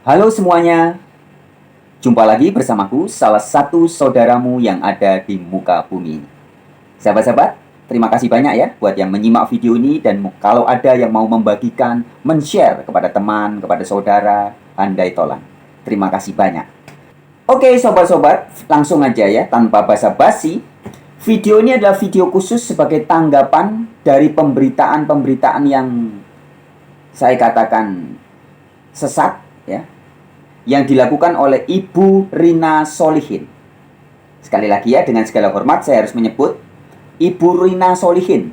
Halo semuanya, jumpa lagi bersamaku, salah satu saudaramu yang ada di muka bumi ini. Sahabat-sahabat, terima kasih banyak ya buat yang menyimak video ini, dan kalau ada yang mau membagikan, men-share kepada teman, kepada saudara, andai tolong. Terima kasih banyak. Oke sobat-sobat, langsung aja ya, tanpa basa-basi. Video ini adalah video khusus sebagai tanggapan dari pemberitaan-pemberitaan yang saya katakan sesat ya, yang dilakukan oleh Ibu Rina Solihin. Sekali lagi ya, dengan segala hormat saya harus menyebut Ibu Rina Solihin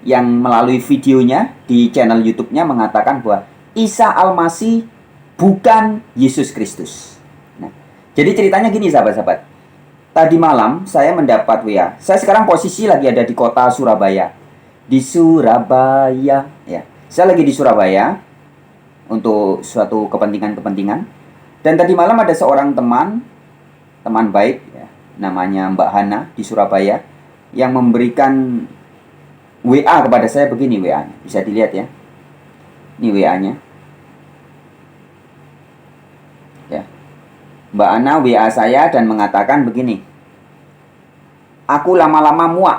yang melalui videonya di channel YouTube-nya mengatakan bahwa Isa Al-Masih bukan Yesus Kristus. Nah, jadi ceritanya gini sahabat-sahabat. Tadi malam saya mendapat WA. Saya sekarang posisi lagi ada di kota Surabaya. Di Surabaya ya. Saya lagi di Surabaya untuk suatu kepentingan-kepentingan. Dan tadi malam ada seorang teman baik ya, namanya Mbak Hana di Surabaya, yang memberikan WA kepada saya begini WA-nya. Bisa dilihat ya. Ini WA-nya. Ya. Mbak Hana WA saya dan mengatakan begini. Aku lama-lama muak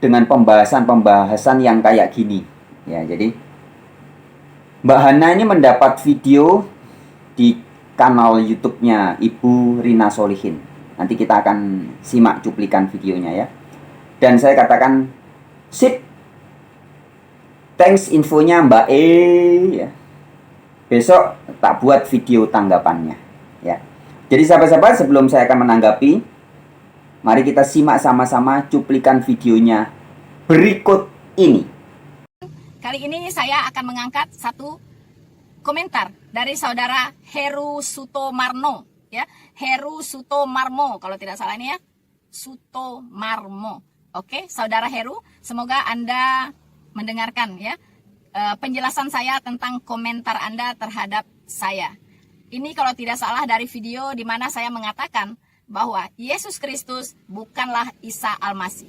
dengan pembahasan-pembahasan yang kayak gini. Ya, jadi Mbak Hana ini mendapat video di kanal YouTube-nya Ibu Rina Solihin. Nanti kita akan simak cuplikan videonya ya. Dan saya katakan, sip, thanks infonya Mbak E ya. Besok tak buat video tanggapannya ya. Jadi sahabat-sahabat, sebelum saya akan menanggapi, mari kita simak sama-sama cuplikan videonya berikut ini. Kali ini saya akan mengangkat satu komentar dari saudara Heru Sutomarmo ya. Heru Sutomarmo kalau tidak salah ini ya. Sutomarmo. Oke, saudara Heru, semoga Anda mendengarkan ya penjelasan saya tentang komentar Anda terhadap saya. Ini kalau tidak salah dari video di mana saya mengatakan bahwa Yesus Kristus bukanlah Isa Al-Masih.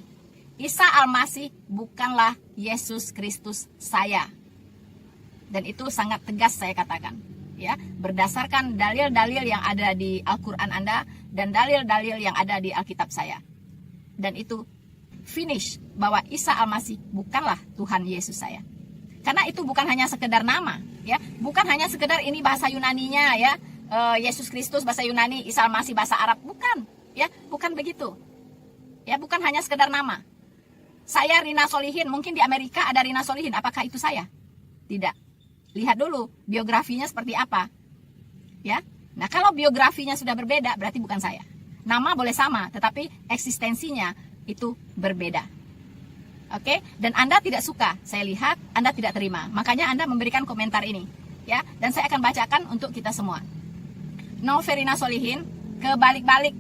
Isa Al-Masih bukanlah Yesus Kristus saya. Dan itu sangat tegas saya katakan ya, berdasarkan dalil-dalil yang ada di Al-Quran Anda dan dalil-dalil yang ada di Alkitab saya. Dan itu finish bahwa Isa Al-Masih bukanlah Tuhan Yesus saya. Karena itu bukan hanya sekedar nama ya, bukan hanya sekedar ini bahasa Yunaninya ya, Yesus Kristus bahasa Yunani, Isa Al-Masih bahasa Arab, bukan ya, bukan begitu ya, bukan hanya sekedar nama. Saya Rina Solihin, mungkin di Amerika ada Rina Solihin, apakah itu saya? Tidak. Lihat dulu biografinya seperti apa ya. Nah, kalau biografinya sudah berbeda berarti bukan saya. Nama boleh sama tetapi eksistensinya itu berbeda. Oke, dan Anda tidak suka, saya lihat Anda tidak terima, makanya Anda memberikan komentar ini ya, dan saya akan bacakan untuk kita semua. Noverina Solihin kebalik-balik,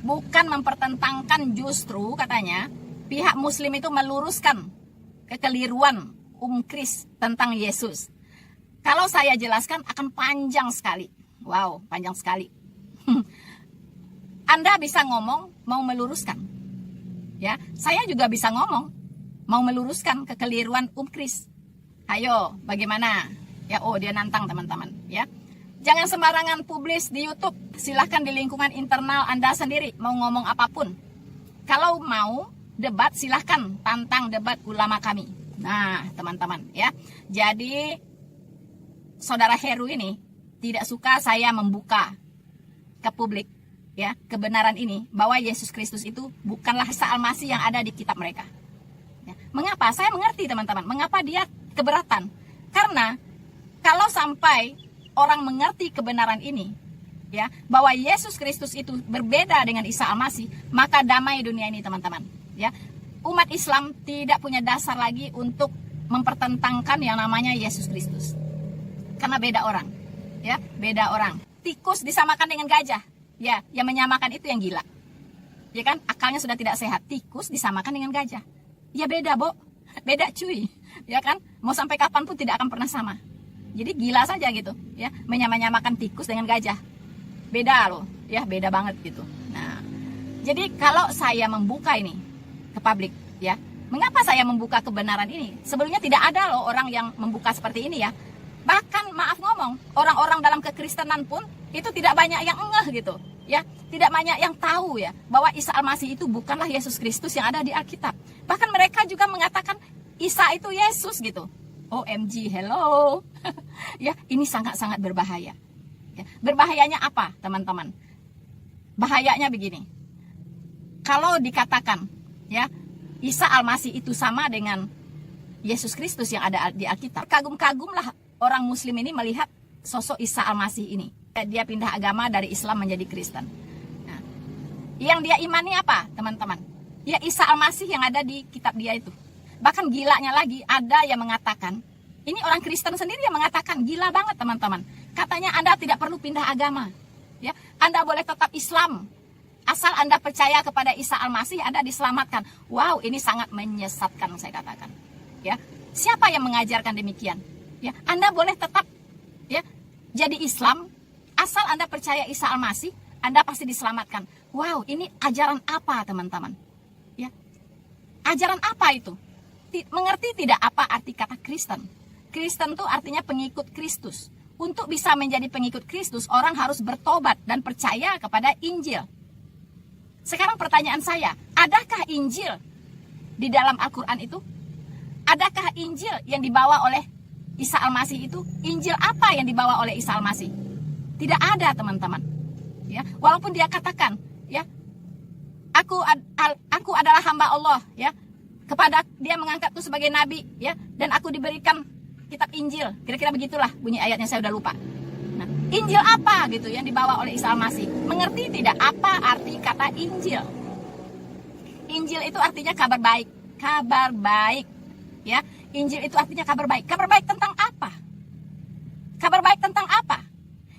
bukan mempertentangkan, justru katanya pihak muslim itu meluruskan kekeliruan Kris tentang Yesus. Kalau saya jelaskan akan panjang sekali. Wow, panjang sekali. Anda bisa ngomong mau meluruskan. Ya, saya juga bisa ngomong mau meluruskan kekeliruan Kris. Ayo, bagaimana? Ya, oh dia nantang teman-teman, ya. Jangan sembarangan publis di YouTube. Silahkan di lingkungan internal Anda sendiri mau ngomong apapun. Kalau mau debat, silahkan tantang debat ulama kami. Nah, teman-teman, ya. Jadi saudara Heru ini tidak suka saya membuka ke publik ya kebenaran ini bahwa Yesus Kristus itu bukanlah Isa Al-Masih yang ada di kitab mereka. Ya. Mengapa? Saya mengerti teman-teman. Mengapa dia keberatan? Karena kalau sampai orang mengerti kebenaran ini ya, bahwa Yesus Kristus itu berbeda dengan Isa Al-Masih, maka damai dunia ini teman-teman. Ya. Umat Islam tidak punya dasar lagi untuk mempertentangkan yang namanya Yesus Kristus. Karena beda orang, ya, beda orang. Tikus disamakan dengan gajah, ya, yang menyamakan itu yang gila, ya kan? Akalnya sudah tidak sehat. Tikus disamakan dengan gajah, ya beda, Bo, beda cuy, ya kan? Mau sampai kapanpun tidak akan pernah sama. Jadi gila saja gitu, ya, menyamakan tikus dengan gajah, beda loh, ya, beda banget gitu. Nah, jadi kalau saya membuka ini ke publik, ya, mengapa saya membuka kebenaran ini? Sebelumnya tidak ada loh orang yang membuka seperti ini ya. Bahkan maaf ngomong, orang-orang dalam kekristenan pun itu tidak banyak yang ngeh gitu, ya. Tidak banyak yang tahu ya bahwa Isa Al-Masih itu bukanlah Yesus Kristus yang ada di Alkitab. Bahkan mereka juga mengatakan Isa itu Yesus gitu. OMG, hello. Ya, ini sangat-sangat berbahaya. Ya, berbahayanya apa, teman-teman? Bahayanya begini. Kalau dikatakan ya Isa Al-Masih itu sama dengan Yesus Kristus yang ada di Alkitab, kagum-kagumlah orang Muslim ini melihat sosok Isa Al-Masih ini. Dia pindah agama dari Islam menjadi Kristen. Nah, yang dia imani apa, teman-teman? Ya Isa Al-Masih yang ada di kitab dia itu. Bahkan gilanya lagi, ada yang mengatakan, ini orang Kristen sendiri yang mengatakan, gila banget teman-teman. Katanya Anda tidak perlu pindah agama. Ya, Anda boleh tetap Islam. Asal Anda percaya kepada Isa Al-Masih, Anda diselamatkan. Wow, ini sangat menyesatkan saya katakan. Ya, siapa yang mengajarkan demikian? Ya, Anda boleh tetap ya jadi Islam, asal Anda percaya Isa Al-Masih, Anda pasti diselamatkan. Wow, ini ajaran apa teman-teman? Ya, ajaran apa itu? Mengerti tidak apa arti kata Kristen? Kristen itu artinya pengikut Kristus. Untuk bisa menjadi pengikut Kristus, orang harus bertobat dan percaya kepada Injil. Sekarang pertanyaan saya, adakah Injil di dalam Al-Quran itu? Adakah Injil yang dibawa oleh Isa Al-Masih itu? Injil apa yang dibawa oleh Isa Al-Masih? Tidak ada, teman-teman. Ya, walaupun dia katakan, ya, aku adalah hamba Allah, ya. Kepada dia mengangkat itu sebagai nabi, ya, dan aku diberikan kitab Injil. Kira-kira begitulah bunyi ayatnya, saya udah lupa. Nah, Injil apa gitu yang dibawa oleh Isa Al-Masih? Mengerti tidak apa arti kata Injil? Injil itu artinya kabar baik, kabar baik. Ya, Injil itu artinya kabar baik. Kabar baik tentang apa? Kabar baik tentang apa?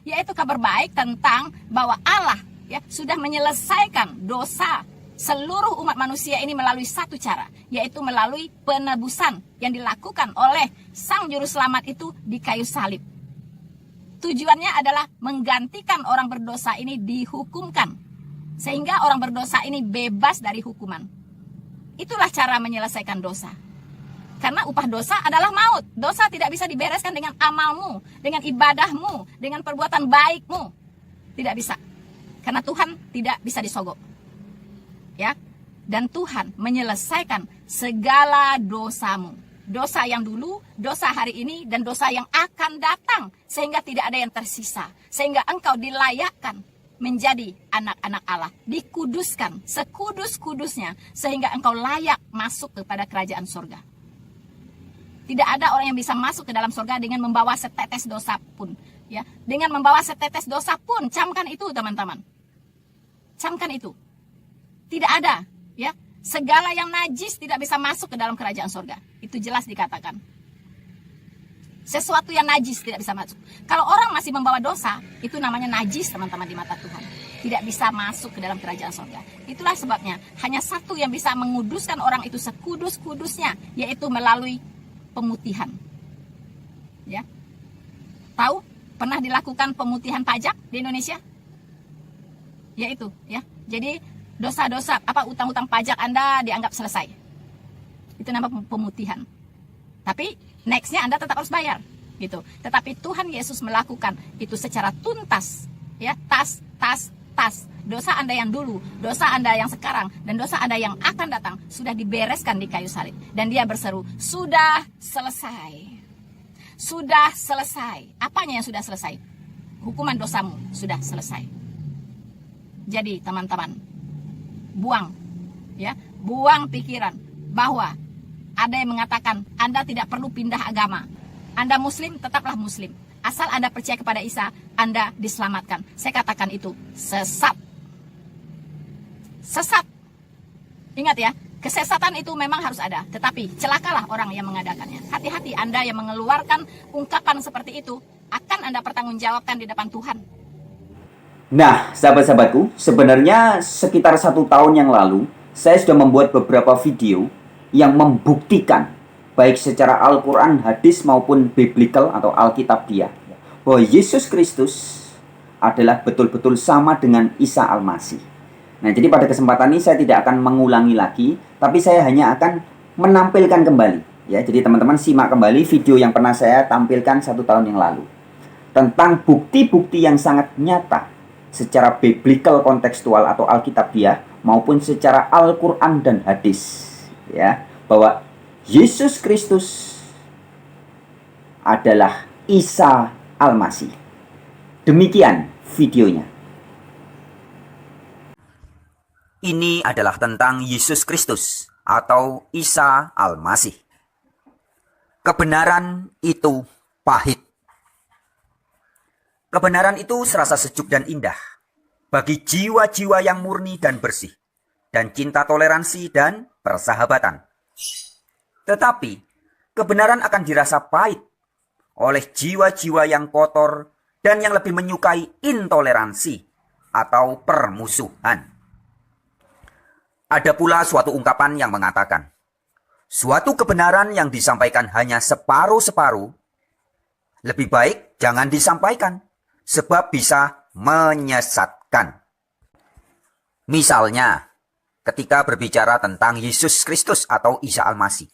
Yaitu kabar baik tentang bahwa Allah ya sudah menyelesaikan dosa seluruh umat manusia ini melalui satu cara, yaitu melalui penebusan yang dilakukan oleh Sang Juru Selamat itu di kayu salib. Tujuannya adalah menggantikan orang berdosa ini dihukumkan, sehingga orang berdosa ini bebas dari hukuman. Itulah cara menyelesaikan dosa. Karena upah dosa adalah maut. Dosa tidak bisa dibereskan dengan amalmu, dengan ibadahmu, dengan perbuatan baikmu. Tidak bisa. Karena Tuhan tidak bisa disogok. Ya. Dan Tuhan menyelesaikan segala dosamu. Dosa yang dulu, dosa hari ini, dan dosa yang akan datang. Sehingga tidak ada yang tersisa. Sehingga engkau dilayakkan menjadi anak-anak Allah. Dikuduskan sekudus-kudusnya. Sehingga engkau layak masuk kepada kerajaan surga. Tidak ada orang yang bisa masuk ke dalam surga dengan membawa setetes dosa pun. Ya, dengan membawa setetes dosa pun, camkan itu teman-teman. Camkan itu. Tidak ada. Ya, segala yang najis tidak bisa masuk ke dalam kerajaan surga. Itu jelas dikatakan. Sesuatu yang najis tidak bisa masuk. Kalau orang masih membawa dosa, itu namanya najis teman-teman di mata Tuhan. Tidak bisa masuk ke dalam kerajaan surga. Itulah sebabnya hanya satu yang bisa menguduskan orang itu sekudus-kudusnya, yaitu melalui pemutihan. Ya. Tahu pernah dilakukan pemutihan pajak di Indonesia? Yaitu, ya. Jadi dosa-dosa utang-utang pajak Anda dianggap selesai. Itu nama pemutihan. Tapi nextnya Anda tetap harus bayar, gitu. Tetapi Tuhan Yesus melakukan itu secara tuntas, ya, tas. Dosa Anda yang dulu, dosa Anda yang sekarang, dan dosa Anda yang akan datang sudah dibereskan di kayu salib. Dan dia berseru, sudah selesai. Sudah selesai. Apanya yang sudah selesai? Hukuman dosamu sudah selesai. Jadi teman-teman, buang pikiran bahwa ada yang mengatakan Anda tidak perlu pindah agama. Anda Muslim, tetaplah Muslim. Asal Anda percaya kepada Isa, Anda diselamatkan. Saya katakan itu sesat. Sesat. Ingat ya, kesesatan itu memang harus ada. Tetapi celakalah orang yang mengadakannya. Hati-hati Anda yang mengeluarkan ungkapan seperti itu, akan Anda pertanggungjawabkan di depan Tuhan. Nah, sahabat-sahabatku, sebenarnya sekitar 1 tahun yang lalu, saya sudah membuat beberapa video yang membuktikan, baik secara Al-Quran, hadis maupun biblical atau Alkitabiah, bahwa Yesus Kristus adalah betul-betul sama dengan Isa Al-Masih. Nah, jadi pada kesempatan ini saya tidak akan mengulangi lagi, tapi saya hanya akan menampilkan kembali Ya, jadi teman-teman simak kembali video yang pernah saya tampilkan 1 tahun yang lalu tentang bukti-bukti yang sangat nyata secara biblical kontekstual atau alkitabiah maupun secara Al-Quran dan hadis, ya, bahwa Yesus Kristus adalah Isa Al-Masih. Demikian videonya. Ini adalah tentang Yesus Kristus atau Isa Al-Masih. Kebenaran itu pahit. Kebenaran itu serasa sejuk dan indah bagi jiwa-jiwa yang murni dan bersih dan cinta toleransi dan persahabatan. Tetapi kebenaran akan dirasa pahit oleh jiwa-jiwa yang kotor dan yang lebih menyukai intoleransi atau permusuhan. Ada pula suatu ungkapan yang mengatakan, suatu kebenaran yang disampaikan hanya separuh-separuh, lebih baik jangan disampaikan, sebab bisa menyesatkan. Misalnya, ketika berbicara tentang Yesus Kristus atau Isa Al-Masih,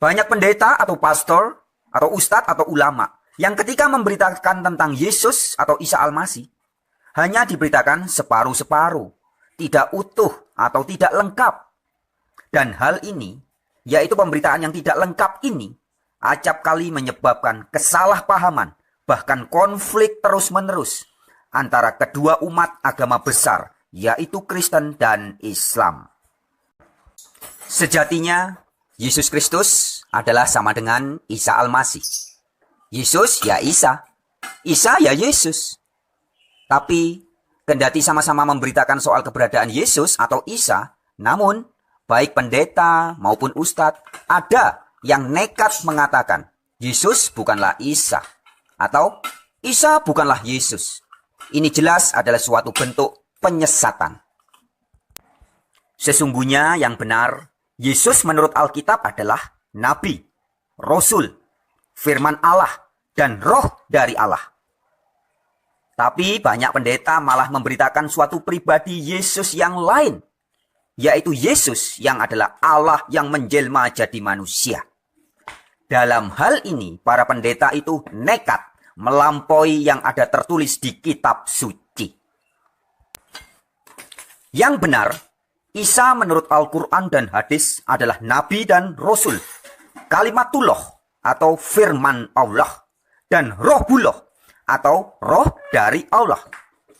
banyak pendeta atau pastor, atau ustadz atau ulama, yang ketika memberitakan tentang Yesus atau Isa Al-Masih, hanya diberitakan separuh-separuh, tidak utuh atau tidak lengkap. Dan hal ini, yaitu pemberitaan yang tidak lengkap ini, acap kali menyebabkan kesalahpahaman, bahkan konflik terus-menerus antara kedua umat agama besar, yaitu Kristen dan Islam. Sejatinya, Yesus Kristus adalah sama dengan Isa Al-Masih. Yesus ya Isa, Isa ya Yesus. Tapi, kendati sama-sama memberitakan soal keberadaan Yesus atau Isa, namun baik pendeta maupun ustadz ada yang nekat mengatakan Yesus bukanlah Isa atau Isa bukanlah Yesus. Ini jelas adalah suatu bentuk penyesatan. Sesungguhnya yang benar, Yesus menurut Alkitab adalah Nabi, Rasul, firman Allah, dan roh dari Allah. Tapi banyak pendeta malah memberitakan suatu pribadi Yesus yang lain, yaitu Yesus yang adalah Allah yang menjelma jadi manusia. Dalam hal ini, para pendeta itu nekat melampaui yang ada tertulis di kitab suci. Yang benar, Isa menurut Al-Quran dan hadis adalah Nabi dan Rasul, Kalimatullah atau firman Allah, dan Rohullah atau roh dari Allah.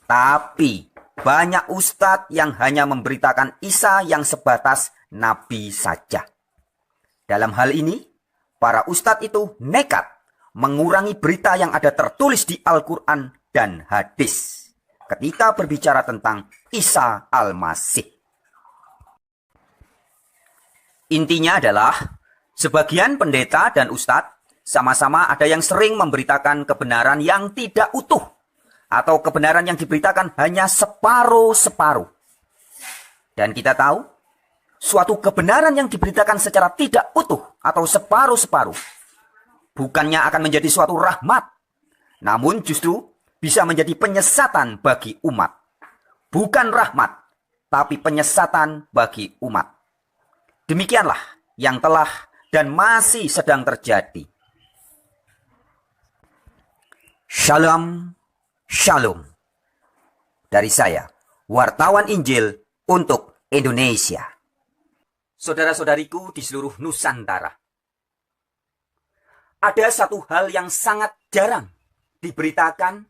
Tapi banyak ustadz yang hanya memberitakan Isa yang sebatas nabi saja. Dalam hal ini, para ustadz itu nekat mengurangi berita yang ada tertulis di Al-Quran dan hadis ketika berbicara tentang Isa Al-Masih. Intinya adalah, sebagian pendeta dan ustadz sama-sama ada yang sering memberitakan kebenaran yang tidak utuh, atau kebenaran yang diberitakan hanya separuh-separuh. Dan kita tahu, suatu kebenaran yang diberitakan secara tidak utuh atau separuh-separuh, bukannya akan menjadi suatu rahmat, namun justru bisa menjadi penyesatan bagi umat. Bukan rahmat, tapi penyesatan bagi umat. Demikianlah yang telah dan masih sedang terjadi. Shalom, shalom. Dari saya, wartawan Injil untuk Indonesia. Saudara-saudariku di seluruh Nusantara. Ada satu hal yang sangat jarang diberitakan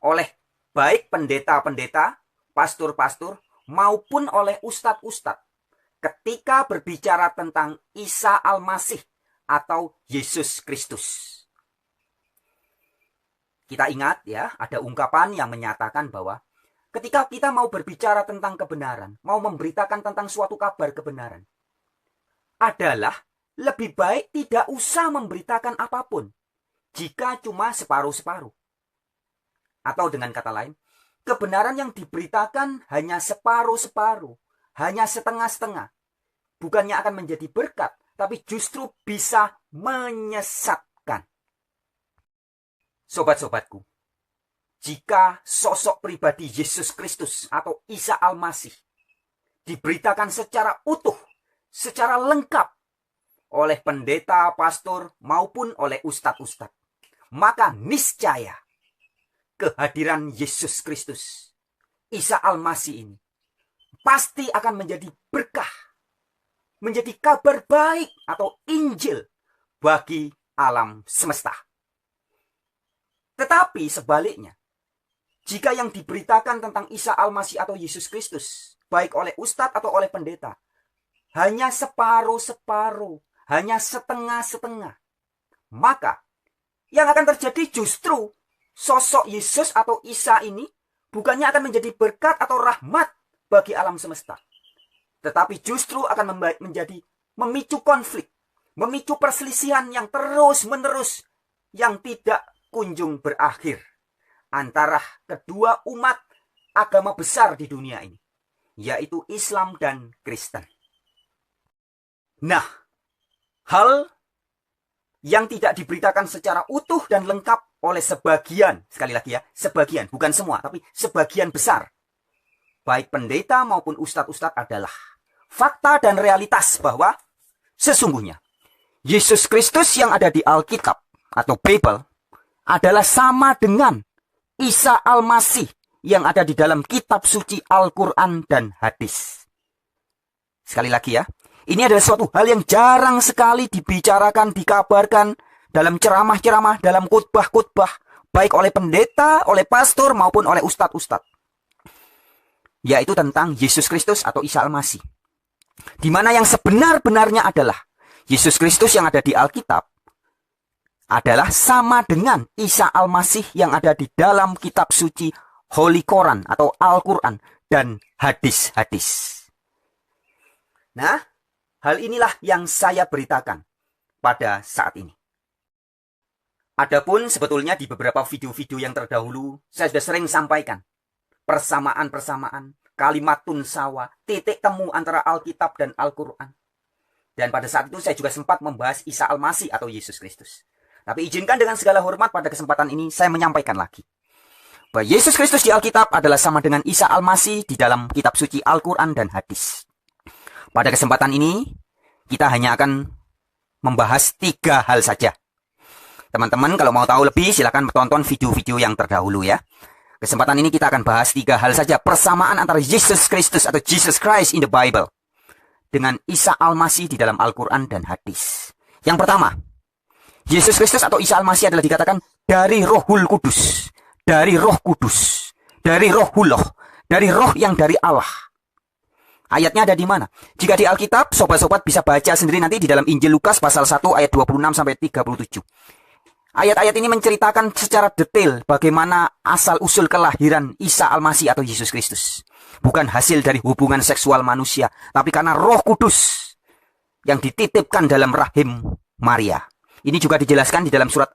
oleh baik pendeta-pendeta, pastor-pastor, maupun oleh ustadz-ustadz ketika berbicara tentang Isa Al-Masih atau Yesus Kristus. Kita ingat ya, ada ungkapan yang menyatakan bahwa ketika kita mau berbicara tentang kebenaran, mau memberitakan tentang suatu kabar kebenaran, adalah lebih baik tidak usah memberitakan apapun jika cuma separuh-separuh. Atau dengan kata lain, kebenaran yang diberitakan hanya separuh-separuh, hanya setengah-setengah. Bukannya akan menjadi berkat, tapi justru bisa menyesatkan. Sobat-sobatku, jika sosok pribadi Yesus Kristus atau Isa Al-Masih diberitakan secara utuh, secara lengkap, oleh pendeta, pastor, maupun oleh ustadz-ustadz, maka niscaya kehadiran Yesus Kristus, Isa Al-Masih ini, pasti akan menjadi berkah, menjadi kabar baik atau Injil bagi alam semesta. Tetapi sebaliknya, jika yang diberitakan tentang Isa Al-Masih atau Yesus Kristus, baik oleh ustadz atau oleh pendeta, hanya separuh-separuh, hanya setengah-setengah, maka yang akan terjadi justru sosok Yesus atau Isa ini bukannya akan menjadi berkat atau rahmat bagi alam semesta, tetapi justru akan menjadi memicu konflik, memicu perselisihan yang terus-menerus, yang tidak kunjung berakhir antara kedua umat agama besar di dunia ini, yaitu Islam dan Kristen. Nah, hal yang tidak diberitakan secara utuh dan lengkap oleh sebagian, sekali lagi ya, sebagian, bukan semua, tapi sebagian besar, baik pendeta maupun ustadz-ustadz, adalah fakta dan realitas bahwa sesungguhnya Yesus Kristus yang ada di Alkitab atau Bible adalah sama dengan Isa Al-Masih yang ada di dalam kitab suci Al-Quran dan hadis. Sekali lagi ya, ini adalah suatu hal yang jarang sekali dibicarakan, dikabarkan dalam ceramah-ceramah, dalam khotbah-khotbah, baik oleh pendeta, oleh pastor, maupun oleh ustadz-ustadz. Yaitu tentang Yesus Kristus atau Isa Al-Masih. Di mana yang sebenar-benarnya adalah Yesus Kristus yang ada di Alkitab adalah sama dengan Isa Al-Masih yang ada di dalam kitab suci Holy Quran atau Al-Quran dan hadis-hadis. Nah, hal inilah yang saya beritakan pada saat ini. Adapun sebetulnya di beberapa video-video yang terdahulu, saya sudah sering sampaikan persamaan-persamaan, kalimatun sawa, titik temu antara Alkitab dan Al-Quran. Dan pada saat itu saya juga sempat membahas Isa Al-Masih atau Yesus Kristus. Tapi izinkan dengan segala hormat pada kesempatan ini saya menyampaikan lagi bahwa Yesus Kristus di Alkitab adalah sama dengan Isa Al-Masih di dalam kitab suci Al-Quran dan hadis. Pada kesempatan ini, kita hanya akan membahas 3 hal saja. Teman-teman kalau mau tahu lebih, silakan tonton video-video yang terdahulu ya. Kesempatan ini kita akan bahas 3 hal saja. Persamaan antara Yesus Kristus atau Jesus Christ in the Bible dengan Isa Al-Masih di dalam Al-Quran dan hadis. Yang pertama, Yesus Kristus atau Isa Al-Masih adalah dikatakan dari Rohul Kudus, dari Roh Kudus, dari Rohullah, dari Roh yang dari Allah. Ayatnya ada di mana? Jika di Alkitab, sobat-sobat bisa baca sendiri nanti di dalam Injil Lukas pasal 1 ayat 26 sampai 37. Ayat-ayat ini menceritakan secara detail bagaimana asal-usul kelahiran Isa Al-Masih atau Yesus Kristus. Bukan hasil dari hubungan seksual manusia, tapi karena Roh Kudus yang dititipkan dalam rahim Maria. Ini juga dijelaskan di dalam surat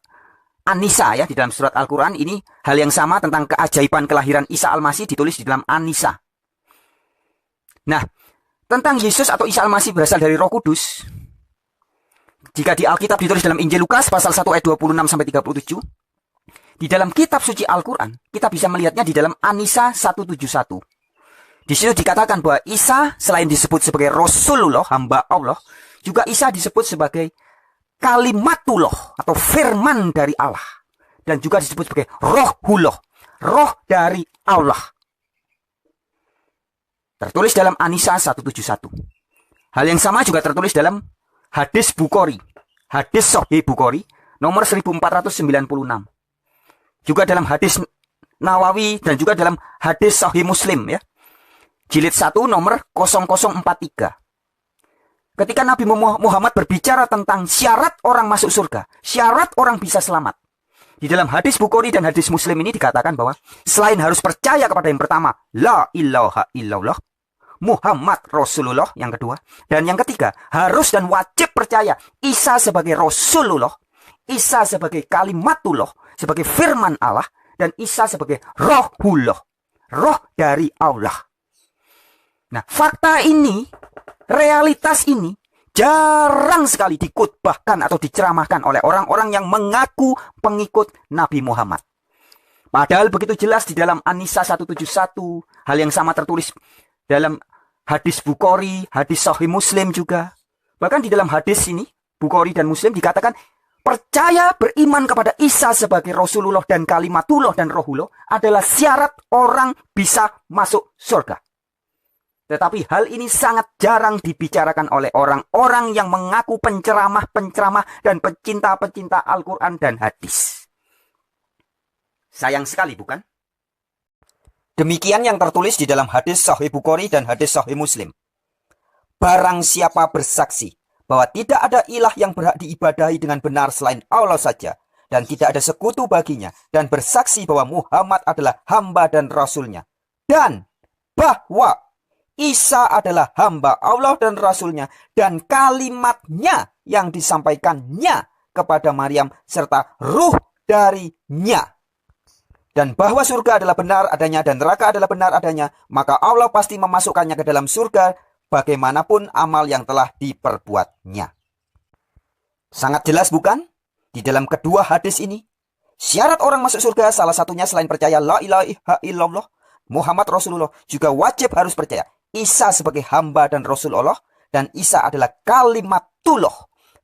An-Nisa ya, di dalam surat Al-Quran. Ini hal yang sama tentang keajaiban kelahiran Isa Al-Masih ditulis di dalam An-Nisa. Nah, tentang Yesus atau Isa Al-Masih berasal dari Roh Kudus. Jika di Alkitab ditulis dalam Injil Lukas pasal 1 ayat 26 sampai 37, di dalam kitab suci Al-Quran kita bisa melihatnya di dalam An-Nisa 171. Di situ dikatakan bahwa Isa selain disebut sebagai Rasulullah, hamba Allah, juga Isa disebut sebagai Kalimatullah atau firman dari Allah, dan juga disebut sebagai Rohullah, roh dari Allah. Tertulis dalam An-Nisa 171. Hal yang sama juga tertulis dalam Hadis Bukhari, Hadis Sahih Bukhari nomor 1496. Juga dalam Hadis Nawawi dan juga dalam Hadis Sahih Muslim ya. Jilid 1 nomor 0043. Ketika Nabi Muhammad berbicara tentang syarat orang masuk surga, syarat orang bisa selamat. Di dalam hadis Bukhari dan hadis Muslim ini dikatakan bahwa selain harus percaya kepada yang pertama, la ilaha illallah, Muhammad Rasulullah yang kedua, dan yang ketiga, harus dan wajib percaya Isa sebagai Rasulullah, Isa sebagai Kalimatullah, sebagai firman Allah, dan Isa sebagai Rohullah, roh dari Allah. Nah, fakta ini, realitas ini jarang sekali dikhotbahkan atau diceramahkan oleh orang-orang yang mengaku pengikut Nabi Muhammad. Padahal begitu jelas di dalam An-Nisa 171, hal yang sama tertulis dalam hadis Bukhari, hadis Sahih Muslim juga. Bahkan di dalam hadis ini, Bukhari dan Muslim dikatakan percaya beriman kepada Isa sebagai Rasulullah dan Kalimatullah dan Rohullah adalah syarat orang bisa masuk surga. Tetapi hal ini sangat jarang dibicarakan oleh orang-orang yang mengaku penceramah-penceramah dan pecinta-pecinta Al-Quran dan hadis. Sayang sekali, bukan? Demikian yang tertulis di dalam hadis Sahih Bukhari dan hadis Sahih Muslim. Barang siapa bersaksi bahwa tidak ada ilah yang berhak diibadahi dengan benar selain Allah saja, dan tidak ada sekutu baginya, dan bersaksi bahwa Muhammad adalah hamba dan rasulnya, dan bahwa Isa adalah hamba Allah dan rasulnya, dan kalimatnya yang disampaikannya kepada Maryam serta ruh darinya, dan bahwa surga adalah benar adanya dan neraka adalah benar adanya, maka Allah pasti memasukkannya ke dalam surga bagaimanapun amal yang telah diperbuatnya. Sangat jelas bukan? Di dalam kedua hadis ini, syarat orang masuk surga salah satunya selain percaya la ilaha illallah Muhammad Rasulullah, juga wajib harus percaya Isa sebagai hamba dan Rasul Allah, dan Isa adalah Kalimatullah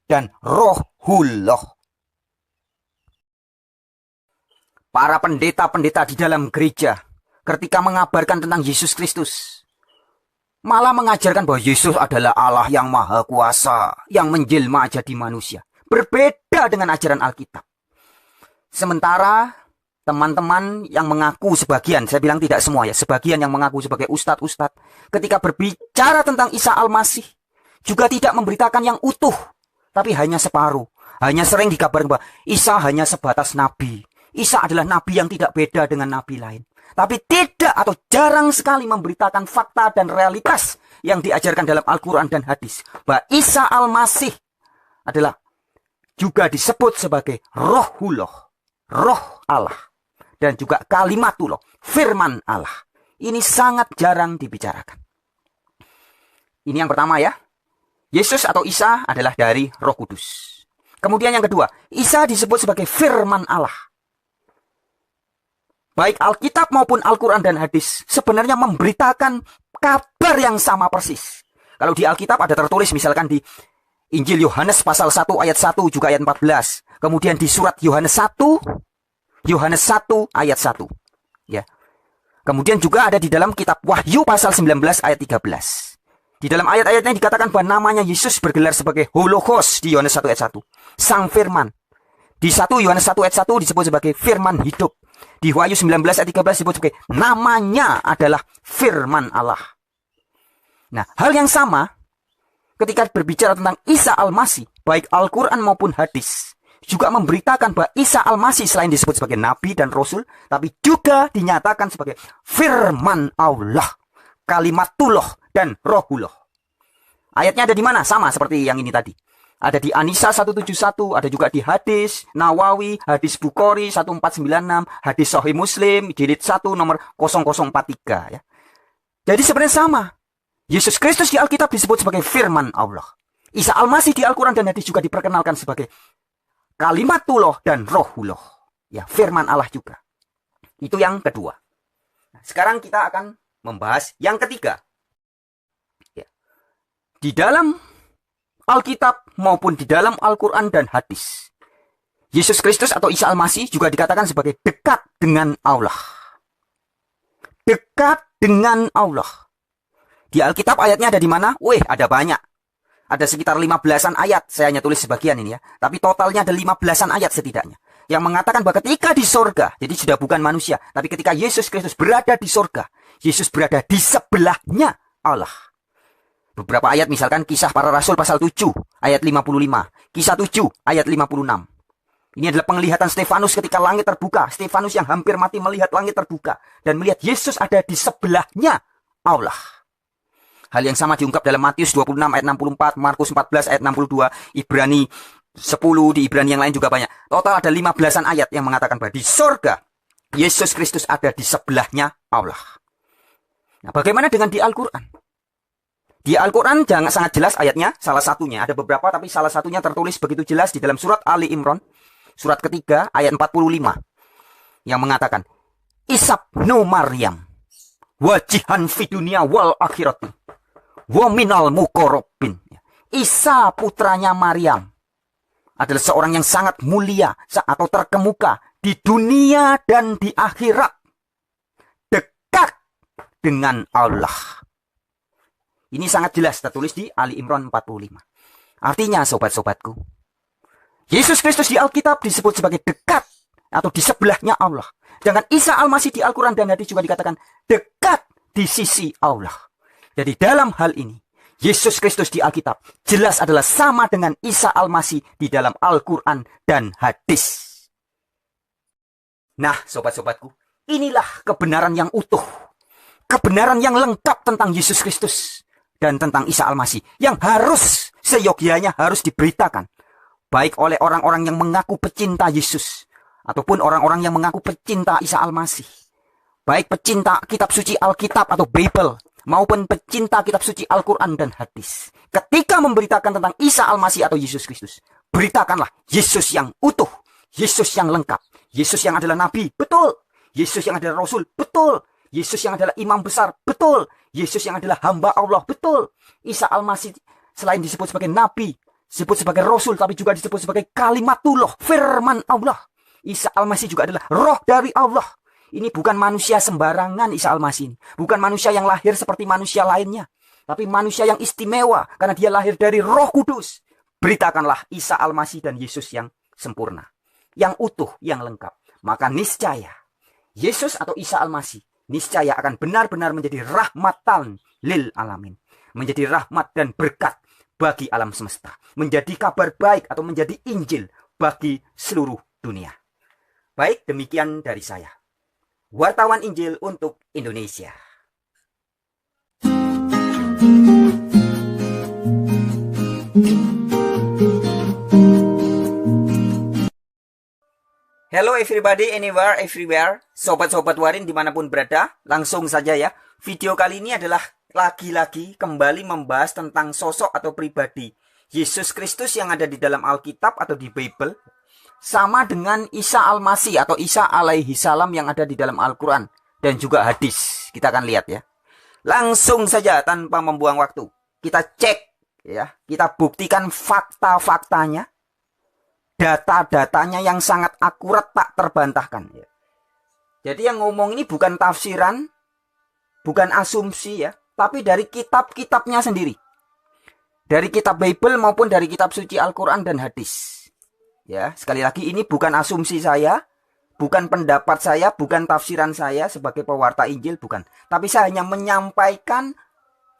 dan Rohullah. Para pendeta-pendeta di dalam gereja ketika mengabarkan tentang Yesus Kristus malah mengajarkan bahwa Yesus adalah Allah yang maha kuasa, yang menjelma jadi manusia. Berbeda dengan ajaran Alkitab. Sementara teman-teman yang mengaku sebagian, saya bilang tidak semua ya, sebagian yang mengaku sebagai ustadz-ustadz, ketika berbicara tentang Isa Al-Masih, juga tidak memberitakan yang utuh, tapi hanya separuh. Hanya sering dikabarkan bahwa Isa hanya sebatas nabi. Isa adalah nabi yang tidak beda dengan nabi lain. Tapi tidak atau jarang sekali memberitakan fakta dan realitas yang diajarkan dalam Al-Quran dan hadis. Bahwa Isa Al-Masih adalah juga disebut sebagai Rohullah, Roh Allah. Dan juga Kalimatullah, firman Allah. Ini sangat jarang dibicarakan. Ini yang pertama ya. Yesus atau Isa adalah dari Roh Kudus. Kemudian yang kedua, Isa disebut sebagai firman Allah. Baik Alkitab maupun Al-Quran dan hadis sebenarnya memberitakan kabar yang sama persis. Kalau di Alkitab ada tertulis misalkan di Injil Yohanes pasal 1 ayat 1 juga ayat 14. Kemudian di surat Yohanes 1 ayat 1. Ya. Kemudian juga ada di dalam kitab Wahyu pasal 19 ayat 13. Di dalam ayat-ayatnya dikatakan bahwa namanya Yesus bergelar sebagai Hologos di Yohanes 1 ayat 1. Sang Firman. Di 1 Yohanes 1 ayat 1 disebut sebagai firman hidup. Di Wahyu 19 ayat 13 disebut sebagai namanya adalah firman Allah. Nah, hal yang sama ketika berbicara tentang Isa Al-Masih, baik Al-Quran maupun hadis, juga memberitakan bahwa Isa Al-Masih selain disebut sebagai nabi dan rasul, tapi juga dinyatakan sebagai firman Allah, Kalimatullah dan Rohullah. Ayatnya ada di mana? Sama seperti yang ini tadi. Ada di An-Nisa 171, ada juga di hadis Nawawi, hadis Bukhari 1496, hadis Sahih Muslim, jilid 1 nomor 0043 ya. Jadi sebenarnya sama. Yesus Kristus di Alkitab disebut sebagai firman Allah. Isa Al-Masih di Al-Quran dan hadis juga diperkenalkan sebagai Kalimatullah dan Rohullah. Ya, firman Allah juga. Itu yang kedua. Nah, sekarang kita akan membahas yang ketiga. Ya. Di dalam Alkitab maupun di dalam Al-Quran dan hadis, Yesus Kristus atau Isa Al-Masih juga dikatakan sebagai dekat dengan Allah. Dekat dengan Allah. Di Alkitab ayatnya ada di mana? Ada banyak. Ada sekitar 15-an ayat. Saya hanya tulis sebagian ini ya. Tapi totalnya ada 15-an ayat setidaknya. Yang mengatakan bahwa ketika di sorga, jadi sudah bukan manusia, tapi ketika Yesus Kristus berada di sorga, Yesus berada di sebelahnya Allah. Beberapa ayat misalkan Kisah Para Rasul pasal 7 ayat 55. Kisah 7 ayat 56. Ini adalah penglihatan Stefanus ketika langit terbuka. Stefanus yang hampir mati melihat langit terbuka. Dan melihat Yesus ada di sebelahnya Allah. Hal yang sama diungkap dalam Matius 26 ayat 64. Markus 14 ayat 62. Ibrani 10, di Ibrani yang lain juga banyak. Total ada 15-an ayat yang mengatakan bahwa di sorga Yesus Kristus ada di sebelahnya Allah. Nah, bagaimana dengan di Al-Quran? Di Al-Quran sangat jelas ayatnya, salah satunya. Ada beberapa tapi salah satunya tertulis begitu jelas di dalam surat Ali Imran. Surat ketiga ayat 45. Yang mengatakan, Isabnu Maryam, wajihan fi dunia wal akhirati, wa minal muqarrabin. Isa putranya Maryam. adalah seorang yang sangat mulia atau terkemuka di dunia dan di akhirat. Dekat dengan Allah. Ini sangat jelas tertulis di Ali Imran 45. Artinya sobat-sobatku, Yesus Kristus di Alkitab disebut sebagai dekat atau di sebelahnya Allah. Sedangkan Isa Al-Masih di Al-Quran dan hadis juga dikatakan dekat di sisi Allah. Jadi dalam hal ini, Yesus Kristus di Alkitab jelas adalah sama dengan Isa Al-Masih di dalam Al-Quran dan hadis. Nah, sobat-sobatku, inilah kebenaran yang utuh. Kebenaran yang lengkap tentang Yesus Kristus dan tentang Isa Al-Masih yang harus seyogyanya harus diberitakan. Baik oleh orang-orang yang mengaku pecinta Yesus ataupun orang-orang yang mengaku pecinta Isa Al-Masih. Baik pecinta kitab suci Alkitab atau Bible maupun pecinta kitab suci Al-Quran dan hadis. Ketika memberitakan tentang Isa Al-Masih atau Yesus Kristus, beritakanlah Yesus yang utuh, Yesus yang lengkap, Yesus yang adalah Nabi, betul. Yesus yang adalah Rasul, betul. Yesus yang adalah Imam besar, betul. Yesus yang adalah hamba Allah, betul. Isa Al-Masih selain disebut sebagai Nabi, disebut sebagai Rasul, tapi juga disebut sebagai Kalimatullah, firman Allah. Isa Al-Masih juga adalah roh dari Allah. Ini bukan manusia sembarangan Isa Al-Masih ini. Bukan manusia yang lahir seperti manusia lainnya. Tapi manusia yang istimewa karena dia lahir dari Roh Kudus. Beritakanlah Isa Al-Masih dan Yesus yang sempurna. Yang utuh, yang lengkap. Maka niscaya Yesus atau Isa Al-Masih niscaya akan benar-benar menjadi rahmatan lil alamin. Menjadi rahmat dan berkat bagi alam semesta. Menjadi kabar baik atau menjadi Injil bagi seluruh dunia. Baik, demikian dari saya. Wartawan Injil untuk Indonesia. Hello everybody, anywhere, everywhere. Sobat-sobat Warin dimanapun berada, langsung saja ya. Video kali ini adalah lagi-lagi kembali membahas tentang sosok atau pribadi Yesus Kristus yang ada di dalam Alkitab atau di Bible. Sama dengan Isa Al-Masih atau Isa alaihi salam yang ada di dalam Al-Quran. Dan juga hadis. Kita akan lihat ya. Langsung saja tanpa membuang waktu. Kita cek ya. Kita buktikan fakta-faktanya. Data-datanya yang sangat akurat tak terbantahkan. Ya. Jadi yang ngomong ini bukan tafsiran. Bukan asumsi ya. Tapi dari kitab-kitabnya sendiri. Dari kitab Bible maupun dari kitab suci Al-Quran dan hadis. Ya, sekali lagi ini bukan asumsi saya, bukan pendapat saya, bukan tafsiran saya sebagai pewarta Injil, bukan. Tapi saya hanya menyampaikan,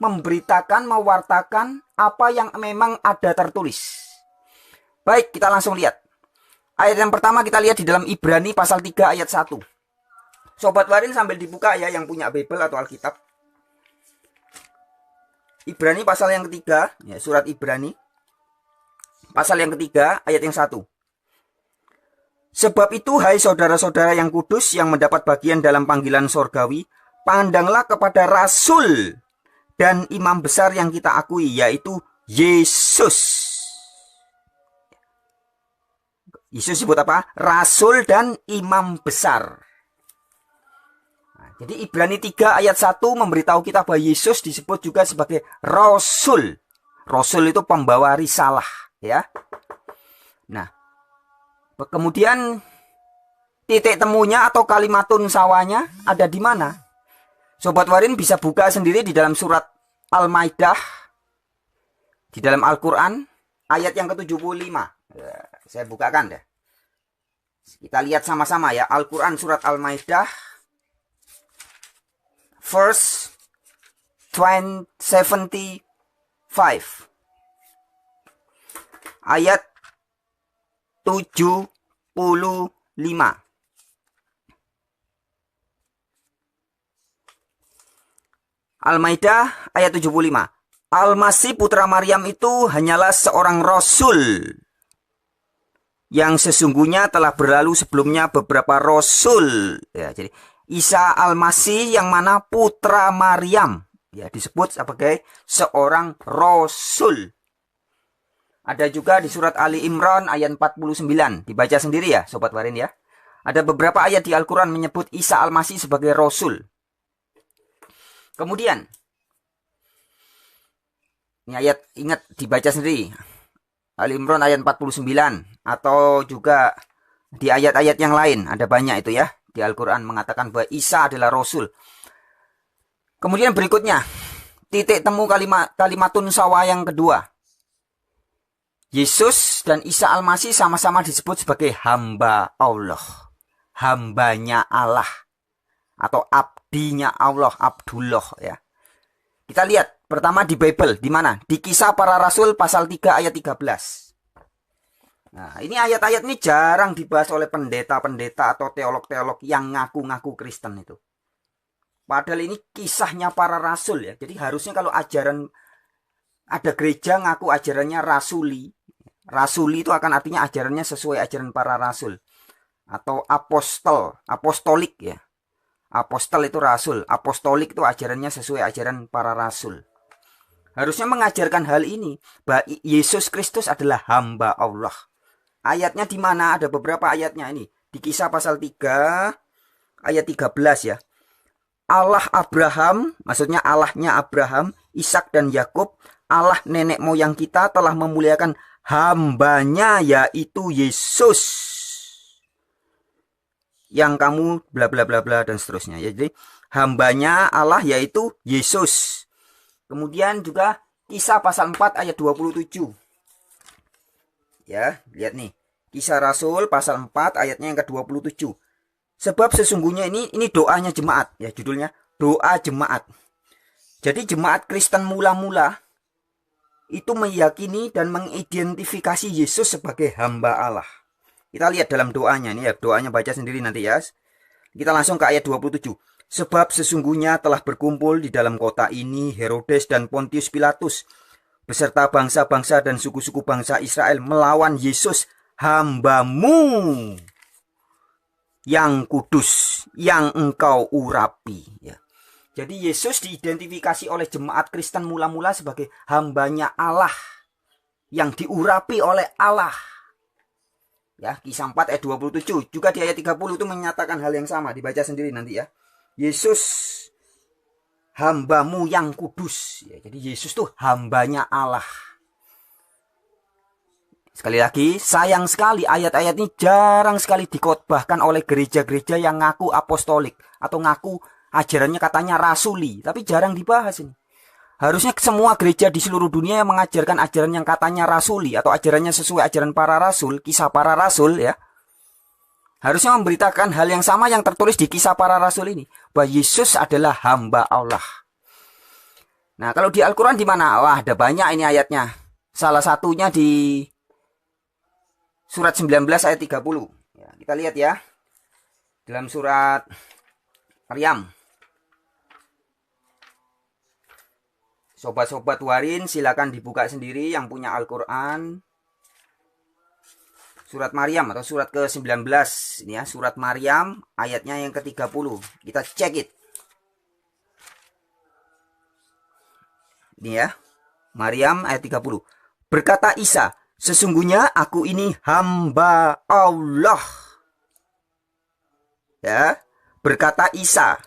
memberitakan, mewartakan apa yang memang ada tertulis. Baik, kita langsung lihat. Ayat yang pertama kita lihat di dalam Ibrani pasal 3 ayat 1. Sobat Warin sambil dibuka ya yang punya Bible atau Alkitab. Ibrani pasal yang ketiga, ya, surat Ibrani. Pasal yang ketiga ayat yang 1. Sebab itu, hai saudara-saudara yang kudus yang mendapat bagian dalam panggilan sorgawi, pandanglah kepada Rasul dan Imam besar yang kita akui, yaitu Yesus. Yesus disebut apa? Rasul dan Imam besar. Nah, jadi Ibrani 3 ayat 1 memberitahu kita bahwa Yesus disebut juga sebagai Rasul. Rasul itu pembawa risalah, ya. Nah, kemudian titik temunya atau kalimatun sawanya ada di mana? Sobat Warin bisa buka sendiri di dalam surat Al-Maidah di dalam Al-Quran ayat yang ke-75. Ya, saya bukakan deh. Kita lihat sama-sama ya. Al-Quran surat Al-Maidah verse 75 ayat 75. Al-Maidah ayat 75. Al-Masih putra Maryam itu hanyalah seorang rasul yang sesungguhnya telah berlalu sebelumnya beberapa rasul. Ya, jadi Isa Al-Masih yang mana putra Maryam ya disebut sebagai seorang rasul. Ada juga di surat Ali Imran ayat 49. Dibaca sendiri ya Sobat Warin ya. Ada beberapa ayat di Al-Quran menyebut Isa Al-Masih sebagai Rasul. Kemudian. Ini ayat ingat dibaca sendiri. Ali Imran ayat 49 atau juga di ayat-ayat yang lain ada banyak itu ya. Di Al-Qur'an mengatakan bahwa Isa adalah rasul. Kemudian berikutnya, titik temu kalimatun sawa yang kedua. Yesus dan Isa Al-Masih sama-sama disebut sebagai hamba Allah. Hambanya Allah. Atau abdinya Allah, Abdullah ya. Kita lihat pertama di Bible, di mana? Di Kisah Para Rasul pasal 3 ayat 13. Nah, ini ayat-ayat ini jarang dibahas oleh pendeta-pendeta atau teolog-teolog yang ngaku-ngaku Kristen itu. Padahal ini kisahnya para rasul ya. Jadi harusnya kalau ajaran ada gereja ngaku ajarannya rasuli. Rasuli itu akan artinya ajarannya sesuai ajaran para rasul. Atau apostolik ya. Apostol itu rasul, apostolik itu ajarannya sesuai ajaran para rasul. Harusnya mengajarkan hal ini, bahwa Yesus Kristus adalah hamba Allah. Ayatnya di mana? Ada beberapa ayatnya ini. Di Kisah pasal 3 ayat 13 ya. Allah Abraham, maksudnya Allahnya Abraham, Ishak dan Yakub, Allah nenek moyang kita telah memuliakan hambanya yaitu Yesus. Yang kamu bla bla bla bla dan seterusnya. Jadi hambanya Allah yaitu Yesus. Kemudian juga Kisah pasal 4 ayat 27. Ya, lihat nih. Kisah Rasul pasal 4 ayatnya yang ke-27. Sebab sesungguhnya ini doanya jemaat ya, judulnya doa jemaat. Jadi jemaat Kristen mula-mula itu meyakini dan mengidentifikasi Yesus sebagai hamba Allah. Kita lihat dalam doanya nih ya, doanya baca sendiri nanti ya. Kita langsung ke ayat 27. Sebab sesungguhnya telah berkumpul di dalam kota ini Herodes dan Pontius Pilatus beserta bangsa-bangsa dan suku-suku bangsa Israel melawan Yesus hambamu yang kudus, yang engkau urapi ya. Jadi Yesus diidentifikasi oleh jemaat Kristen mula-mula sebagai hambanya Allah yang diurapi oleh Allah. Ya, Kisah 4 ayat 27. Juga di ayat 30 itu menyatakan hal yang sama. Dibaca sendiri nanti ya. Yesus hambamu yang kudus. Ya, jadi Yesus tuh hambanya Allah. Sekali lagi, sayang sekali ayat-ayat ini jarang sekali dikhotbahkan oleh gereja-gereja yang ngaku apostolik. Atau ngaku ajarannya katanya rasuli. Tapi jarang dibahas ini. Harusnya semua gereja di seluruh dunia yang mengajarkan ajaran yang katanya rasuli atau ajarannya sesuai ajaran para rasul, kisah para rasul ya. Harusnya memberitakan hal yang sama yang tertulis di kisah para rasul ini, bahwa Yesus adalah hamba Allah. Nah, kalau di Al-Qur'an di mana? Wah, ada banyak ini ayatnya. Salah satunya di surat 19 ayat 30. Ya, kita lihat ya. Dalam surat Maryam. Sobat-sobat warin silakan dibuka sendiri yang punya Al-Qur'an. Surat Maryam atau surat ke-19 ini ya, surat Maryam ayatnya yang ke-30. Kita cek it. Ini ya. Maryam ayat 30. Berkata Isa, sesungguhnya aku ini hamba Allah. Ya, berkata Isa,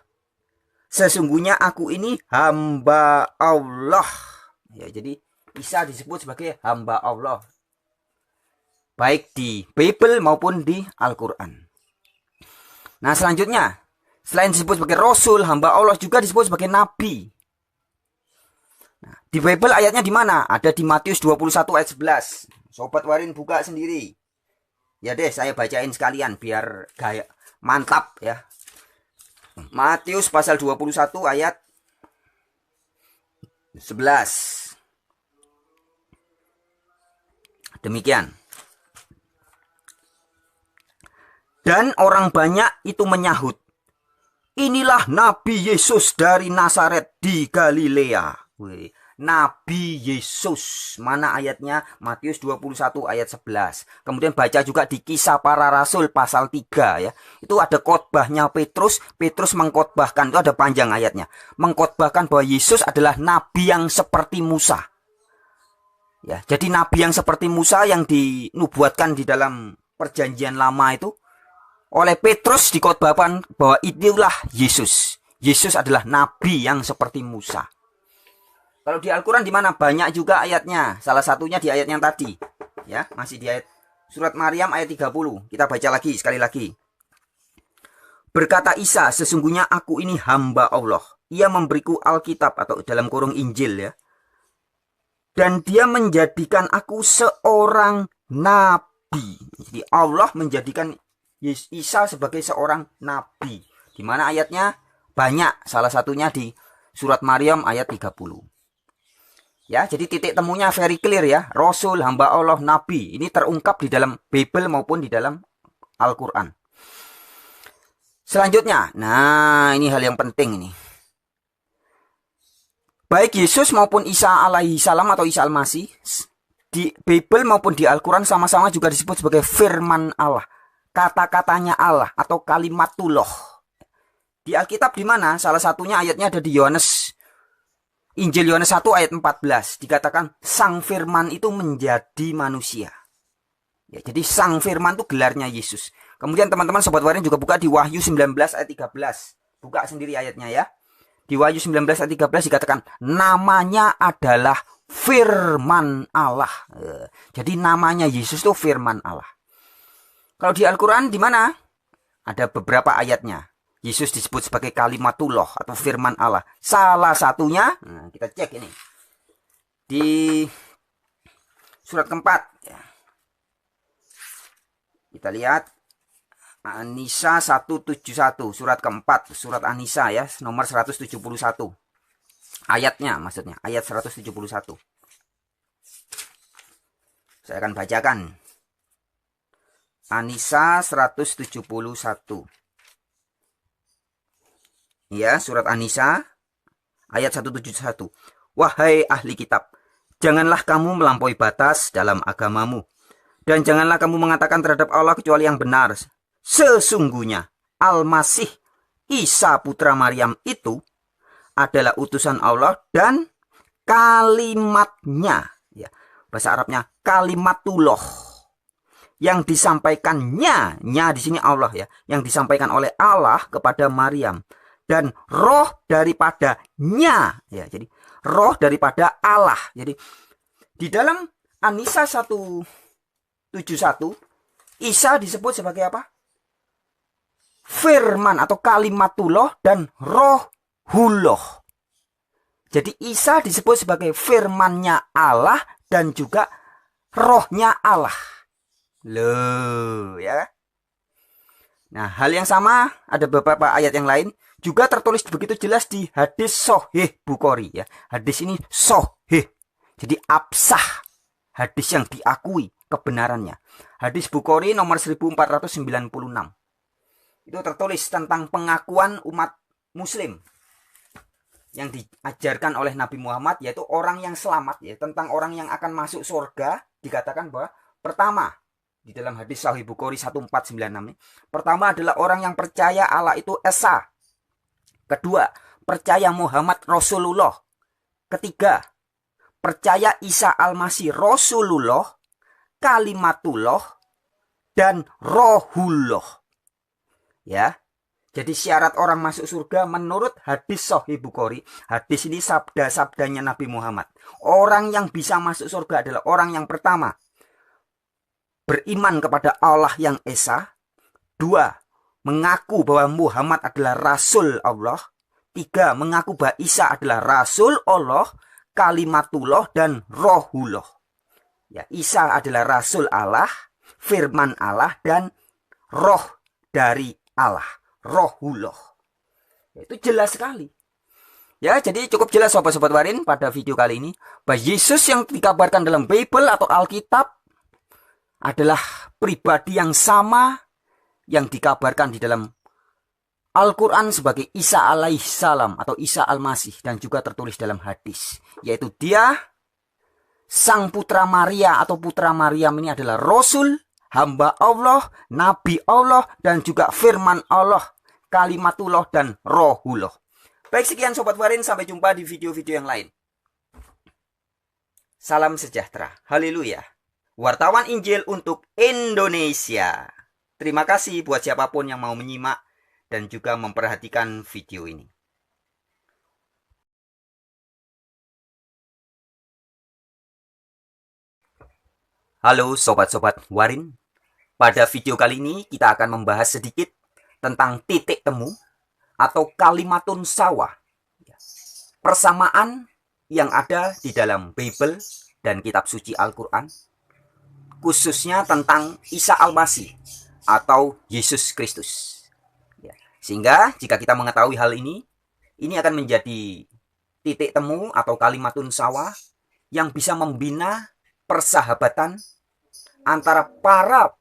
sesungguhnya aku ini hamba Allah. Ya, jadi Isa disebut sebagai hamba Allah. Baik di Bible maupun di Al-Qur'an. Nah, selanjutnya, selain disebut sebagai rasul, hamba Allah juga disebut sebagai nabi. Nah, di Bible ayatnya di mana? Ada di Matius 21 ayat 11. Sobat warin buka sendiri. Ya deh, saya bacain sekalian biar gaya mantap ya. Matius pasal 21 ayat 11. Demikian. Dan orang banyak itu menyahut, inilah Nabi Yesus dari Nazaret di Galilea. Wih, Nabi Yesus. Mana ayatnya? Matius 21 ayat 11. Kemudian baca juga di Kisah Para Rasul pasal 3 ya. Itu ada khotbahnya Petrus. Petrus mengkhotbahkan, itu ada panjang ayatnya. Mengkhotbahkan bahwa Yesus adalah nabi yang seperti Musa. Ya, jadi nabi yang seperti Musa yang dinubuatkan di dalam perjanjian lama itu oleh Petrus dikhotbahkan bahwa itulah Yesus. Yesus adalah nabi yang seperti Musa. Kalau di Al-Qur'an di mana? Banyak juga ayatnya. Salah satunya di ayat yang tadi. Ya, masih di ayat surat Maryam ayat 30. Kita baca lagi sekali lagi. Berkata Isa, sesungguhnya aku ini hamba Allah. Ia memberiku Alkitab atau dalam kurung Injil ya. Dan dia menjadikan aku seorang nabi. Jadi Allah menjadikan Isa sebagai seorang nabi. Di mana ayatnya? Banyak. Salah satunya di surat Maryam ayat 30. Ya, jadi titik temunya very clear ya. Rasul, hamba Allah, nabi. Ini terungkap di dalam Bible maupun di dalam Al-Quran. Selanjutnya, nah ini hal yang penting ini. Baik Yesus maupun Isa alaihi salam atau Isa al-Masih, di Bible maupun di Al-Quran sama-sama juga disebut sebagai firman Allah. Kata-katanya Allah atau kalimatullah. Di Alkitab di mana? Salah satunya ayatnya ada di Yohanes. Injil Yohanes 1 ayat 14. Dikatakan sang firman itu menjadi manusia. Ya, jadi sang firman itu gelarnya Yesus. Kemudian teman-teman sobat warin juga buka di Wahyu 19 ayat 13. Buka sendiri ayatnya ya. Di Wahyu 19 ayat 13 dikatakan namanya adalah firman Allah. Jadi namanya Yesus itu firman Allah. Kalau di Al-Quran di mana? Ada beberapa ayatnya. Yesus disebut sebagai kalimatullah atau firman Allah. Salah satunya, nah kita cek ini. Di surat keempat. Ya. Kita lihat An-Nisa 171, surat keempat, surat An-Nisa ya, nomor 171. Ayatnya maksudnya, ayat 171. Saya akan bacakan. An-Nisa 171. Ya, surat An-Nisa ayat 171. Wahai ahli kitab, janganlah kamu melampaui batas dalam agamamu. Dan janganlah kamu mengatakan terhadap Allah kecuali yang benar. Sesungguhnya Al-Masih Isa putra Maryam itu adalah utusan Allah dan kalimatnya. Ya, bahasa Arabnya kalimatullah. Yang disampaikannya, di sini Allah ya, yang disampaikan oleh Allah kepada Maryam. Dan roh daripadanya. Ya, jadi roh daripada Allah. Jadi di dalam An-Nisa 171 Isa disebut sebagai apa? Firman atau kalimatullah dan rohullah. Jadi Isa disebut sebagai firmannya Allah dan juga rohnya Allah. Loh ya. Nah hal yang sama ada beberapa ayat yang lain juga tertulis begitu jelas di hadis Sahih Bukhari ya. Hadis ini sahih. Jadi absah. Hadis yang diakui kebenarannya. Hadis Bukhari nomor 1496. Itu tertulis tentang pengakuan umat muslim yang diajarkan oleh Nabi Muhammad, yaitu orang yang selamat ya, tentang orang yang akan masuk surga. Dikatakan bahwa pertama di dalam hadis Sahih Bukhari 1496 ini, pertama adalah orang yang percaya Allah itu Esa. Kedua, percaya Muhammad Rasulullah. Ketiga, percaya Isa Al-Masih Rasulullah, kalimatullah, dan rohullah. Ya, jadi syarat orang masuk surga menurut hadis Sahih Bukhari. Hadis ini sabda-sabdanya Nabi Muhammad. Orang yang bisa masuk surga adalah orang yang pertama beriman kepada Allah yang Esa. Dua, mengaku bahwa Muhammad adalah Rasul Allah. Tiga, mengaku bahwa Isa adalah Rasul Allah, kalimatullah, dan rohullah. Ya, Isa adalah Rasul Allah, firman Allah, dan roh dari Allah, rohullah. Itu jelas sekali. Ya, jadi cukup jelas sobat-sobat warin pada video kali ini bahwa Yesus yang dikabarkan dalam Bible atau Alkitab adalah pribadi yang sama yang dikabarkan di dalam Al-Quran sebagai Isa alaihissalam atau Isa al-Masih, dan juga tertulis dalam hadis, yaitu dia sang putra Maria atau putra Maryam ini adalah Rasul, hamba Allah, Nabi Allah, dan juga firman Allah, kalimatullah, dan rohullah. Baik, sekian sobat warin, sampai jumpa di video-video yang lain. Salam sejahtera, haleluya. Wartawan Injil untuk Indonesia. Terima kasih buat siapapun yang mau menyimak dan juga memperhatikan video ini. Halo sobat-sobat Warin. Pada video kali ini kita akan membahas sedikit tentang titik temu atau kalimatun sawah. Persamaan yang ada di dalam Bible dan kitab suci Al-Quran, khususnya tentang Isa Al-Masih atau Yesus Kristus. Sehingga jika kita mengetahui hal ini akan menjadi titik temu atau kalimatun sawah yang bisa membina persahabatan antara para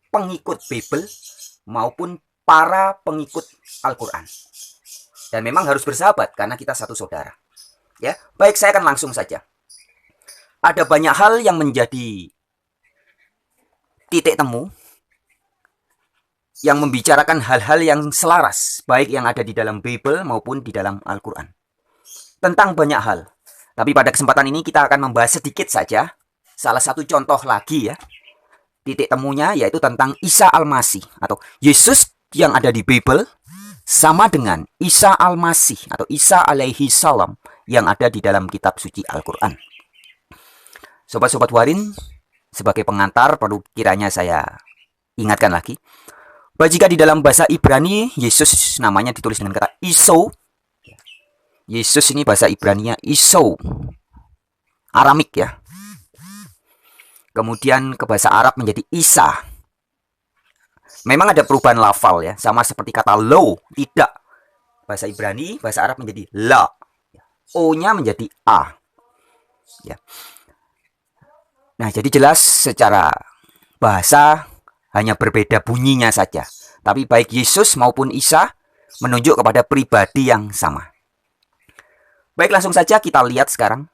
pengikut Bible maupun para pengikut Al-Quran. Dan memang harus bersahabat karena kita satu saudara. Ya, baik, saya akan langsung saja. Ada banyak hal yang menjadi titik temu yang membicarakan hal-hal yang selaras, baik yang ada di dalam Bible maupun di dalam Al-Quran. Tentang banyak hal. Tapi pada kesempatan ini kita akan membahas sedikit saja salah satu contoh lagi ya. Titik temunya yaitu tentang Isa Al-Masih atau Yesus yang ada di Bible sama dengan Isa Al-Masih atau Isa alaihi salam yang ada di dalam kitab suci Al-Quran. Sobat-sobat Warin, sebagai pengantar perlu kiranya saya ingatkan lagi bahwa jika di dalam bahasa Ibrani Yesus namanya ditulis dengan kata Iso. Yesus ini bahasa Ibrani-nya Iso, Aramik ya. Kemudian ke bahasa Arab menjadi Isa. Memang ada perubahan lafal ya, sama seperti kata lo, tidak. Bahasa Ibrani, bahasa Arab menjadi la. O-nya menjadi a. Ya. Nah, jadi jelas secara bahasa hanya berbeda bunyinya saja. Tapi baik Yesus maupun Isa menunjuk kepada pribadi yang sama. Baik, langsung saja kita lihat sekarang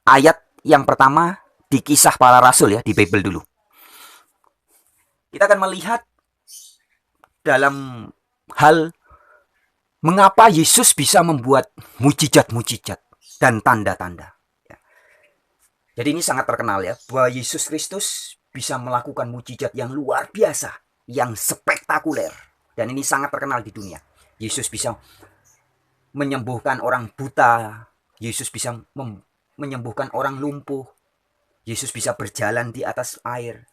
ayat yang pertama di Kisah Para Rasul ya, di Bible dulu. Kita akan melihat dalam hal mengapa Yesus bisa membuat mujizat-mujizat dan tanda-tanda. Jadi ini sangat terkenal ya, bahwa Yesus Kristus bisa melakukan mujizat yang luar biasa, yang spektakuler. Dan ini sangat terkenal di dunia. Yesus bisa menyembuhkan orang buta. Yesus bisa menyembuhkan orang lumpuh. Yesus bisa berjalan di atas air.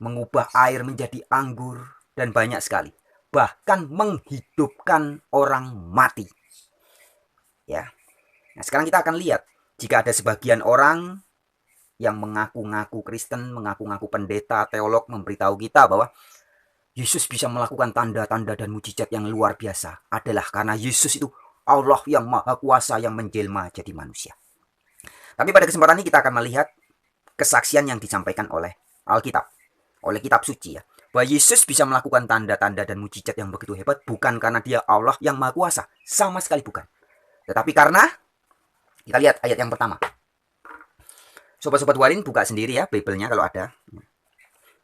Mengubah air menjadi anggur. Dan banyak sekali. Bahkan menghidupkan orang mati. Ya. Nah, sekarang kita akan lihat. Jika ada sebagian orang yang mengaku-ngaku Kristen, mengaku-ngaku pendeta, teolog, memberitahu kita bahwa Yesus bisa melakukan tanda-tanda dan mujizat yang luar biasa. Adalah karena Yesus itu Allah yang maha kuasa yang menjelma jadi manusia. Tapi pada kesempatan ini kita akan melihat kesaksian yang disampaikan oleh Alkitab, oleh kitab suci ya. Bahwa Yesus bisa melakukan tanda-tanda dan mujizat yang begitu hebat bukan karena dia Allah yang maha kuasa. Sama sekali bukan. Tetapi karena, kita lihat ayat yang pertama. Sobat-sobat Warin buka sendiri ya Bible-nya kalau ada.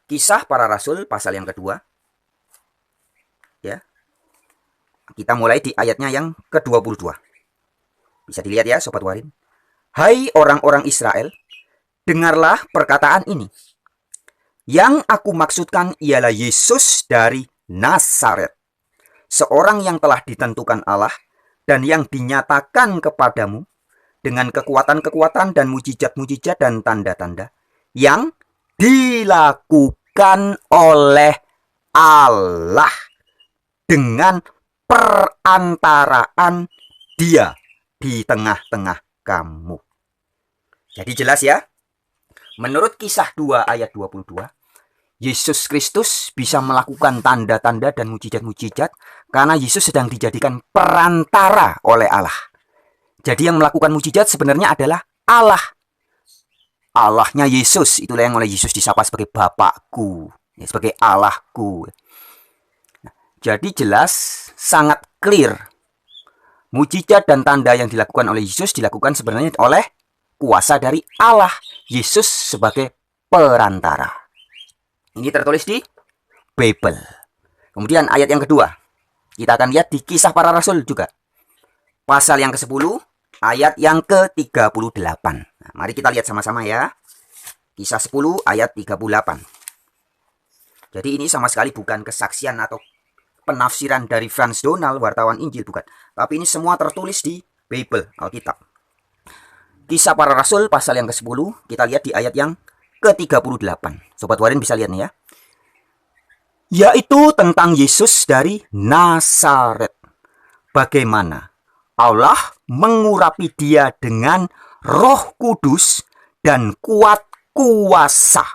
Kisah Para Rasul pasal yang kedua. Ya. Kita mulai di ayatnya yang ke-22. Bisa dilihat ya Sobat Warin. Hai orang-orang Israel, dengarlah perkataan ini. Yang aku maksudkan ialah Yesus dari Nazaret. Seorang yang telah ditentukan Allah dan yang dinyatakan kepadamu dengan kekuatan-kekuatan dan mujizat-mujizat dan tanda-tanda yang dilakukan oleh Allah dengan perantaraan dia di tengah-tengah kamu. Jadi jelas ya, menurut Kisah 2 ayat 22, Yesus Kristus bisa melakukan tanda-tanda dan mujizat-mujizat karena Yesus sedang dijadikan perantara oleh Allah. Jadi yang melakukan mujizat sebenarnya adalah Allah. Allahnya Yesus, itulah yang oleh Yesus disapa sebagai Bapakku, sebagai Allahku. Jadi jelas, sangat clear. Mujizat dan tanda yang dilakukan oleh Yesus dilakukan sebenarnya oleh kuasa dari Allah. Yesus sebagai perantara. Ini tertulis di Bible. Kemudian ayat yang kedua. Kita akan lihat di Kisah Para Rasul juga. Pasal yang ke-10, ayat yang ke-38. Nah, mari kita lihat sama-sama ya. Kisah 10 ayat 38. Jadi ini sama sekali bukan kesaksian atau penafsiran dari Frans Donal, wartawan Injil, bukan. Tapi ini semua tertulis di Bible, Alkitab. Kisah Para Rasul pasal yang ke-10, kita lihat di ayat yang ke-38. Sobat Warin bisa lihat nih ya. Yaitu tentang Yesus dari Nazaret. Bagaimana Allah mengurapi dia dengan Roh Kudus dan kuat kuasa.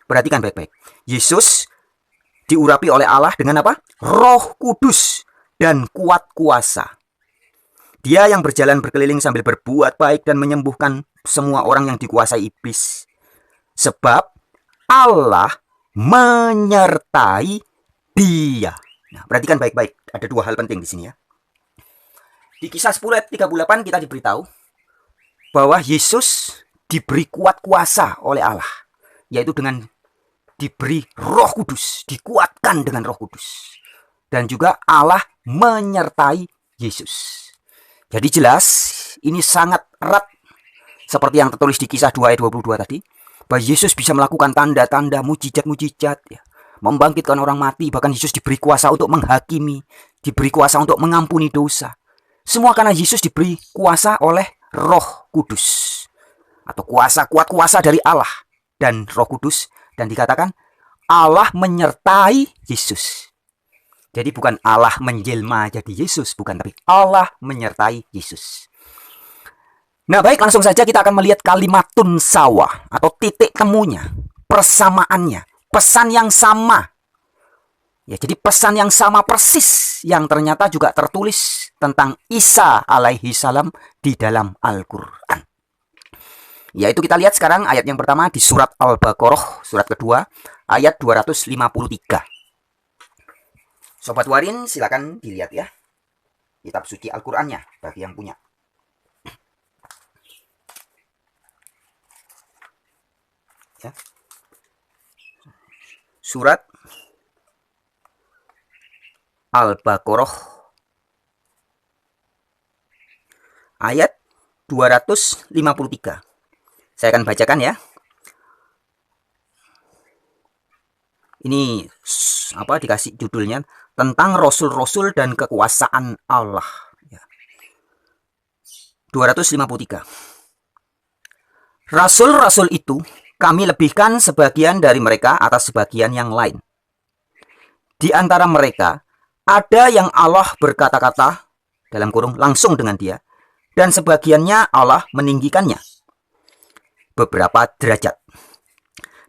Perhatikan baik-baik. Yesus diurapi oleh Allah dengan apa? Roh Kudus dan kuat kuasa. Dia yang berjalan berkeliling sambil berbuat baik dan menyembuhkan semua orang yang dikuasai iblis. Sebab Allah menyertai dia. Nah, perhatikan baik-baik. Ada dua hal penting di sini ya. Di Kisah 10 ayat 38 kita diberitahu bahwa Yesus diberi kuat kuasa oleh Allah. Yaitu dengan diberi Roh Kudus. Dikuatkan dengan Roh Kudus. Dan juga Allah menyertai Yesus. Jadi jelas ini sangat erat. Seperti yang tertulis di Kisah 2 ayat 22 tadi. Bahwa Yesus bisa melakukan tanda-tanda, mujizat-mujizat, ya, membangkitkan orang mati. Bahkan Yesus diberi kuasa untuk menghakimi, diberi kuasa untuk mengampuni dosa. Semua karena Yesus diberi kuasa oleh Roh Kudus, atau kuasa, kuat kuasa dari Allah dan Roh Kudus. Dan dikatakan Allah menyertai Yesus. Jadi bukan Allah menjelma jadi Yesus, bukan, tapi Allah menyertai Yesus. Nah baik, langsung saja kita akan melihat kalimatun sawa atau titik temunya, persamaannya, pesan yang sama. Ya, jadi pesan yang sama persis yang ternyata juga tertulis tentang Isa alaihi salam di dalam Al-Quran. Yaitu kita lihat sekarang ayat yang pertama di surat Al-Baqarah, surat kedua, ayat 253. Sobat Warin silakan dilihat ya, kitab suci Al-Qurannya bagi yang punya. Ya. Surat Al-Baqarah ayat 253. Saya akan bacakan ya. Ini apa dikasih judulnya tentang Rasul-Rasul dan kekuasaan Allah. 253. Rasul-rasul itu kami lebihkan sebagian dari mereka atas sebagian yang lain. Di antara mereka ada yang Allah berkata-kata dalam kurung langsung dengan dia, dan sebagiannya Allah meninggikannya beberapa derajat.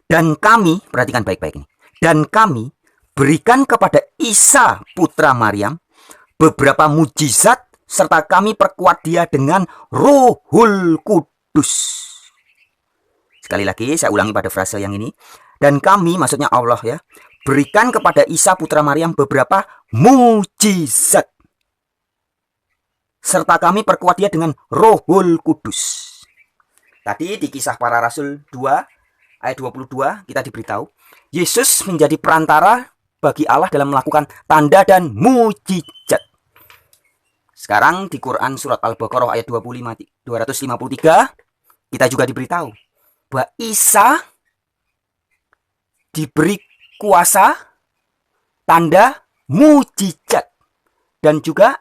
Dan kami, perhatikan baik-baik ini, dan kami berikan kepada Isa putra Maryam beberapa mujizat, serta kami perkuat dia dengan Ruhul Kudus. Sekali lagi saya ulangi pada frase yang ini. Dan kami, maksudnya Allah ya, berikan kepada Isa putra Maryam beberapa mujizat, serta kami perkuat dia dengan Rohul Kudus. Tadi di Kisah Para Rasul 2 ayat 22 kita diberitahu Yesus menjadi perantara bagi Allah dalam melakukan tanda dan mujizat. Sekarang di Quran surat Al-Baqarah ayat 253 kita juga diberitahu bahwa Isa diberi kuasa, tanda, mujizat, dan juga